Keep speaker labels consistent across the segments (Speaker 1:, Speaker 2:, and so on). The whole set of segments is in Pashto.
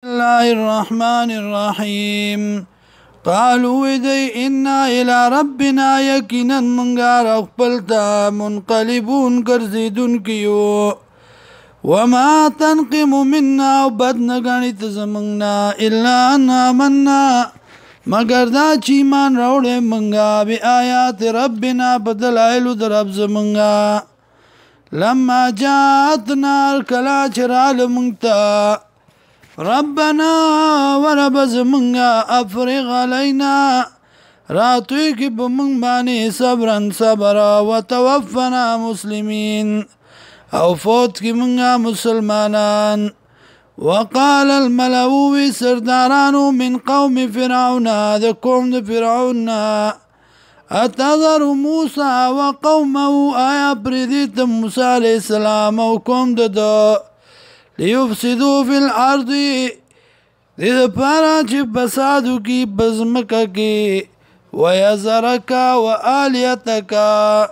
Speaker 1: الله الرحمن الرحيم قالوا دي إنا إلى ربنا يكنا منغا رخبلتا منقلبون گرزیدون کیو وما تنقم منا وبدنغنی تزمنا إلا أن آمنا مگر دا چیمان روڑے منگا بی آیات ربنا بدلائلو در رب زمنگا لما جاءتنا الکلا چرال منگتا ربنا ورب زمنگا افرغ علینا راتوی کی بمنگ بانی صبرا صبرا وتوفنا مسلمین او فوت کی منگا مسلمانان وقال الملأ سرداران من قوم فرعون هذا قوم فرعون أتذر موسى وقومه آيا بريديت موسى عليه السلام وقوم ددو ليفسدوا في الأرض دد پارا چه بسادو کی بزمکا کی ويزرکا وآلیتکا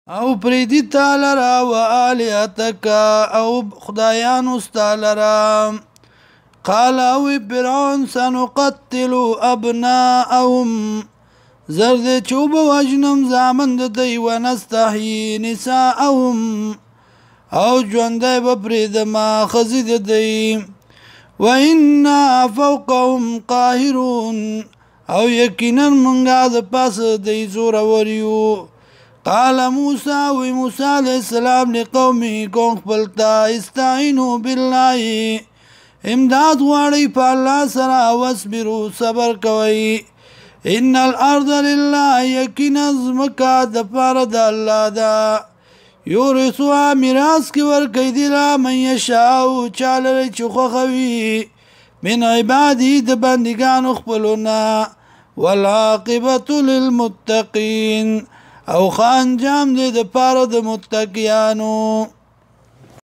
Speaker 1: او پریدی تالرا و آلیتکا او خدایان استالرا قال او فرعون سنقتل ابناءهم زرد چوب وجنم زامن دی و نستحیی نساءهم او جوندی بپرید ما خزید دی و انا فوقهم قاهرون او یقینا منگا د پاس دی زور وریو قال موسى وموسى عليه السلام لقومه قوم خپلتا استعينوا بالله امداد غواړئ په الله سره واصبروا صبر کوئ ان الارض لله یقینا ځمکه د پاره د الله ده یورثها میراث کې ورکوي دی لا من یشاء چاله چې خوښوي من عباده د بندګانو خپلونه والعاقبة للمتقین او خانجام دې د پاره د متقیانو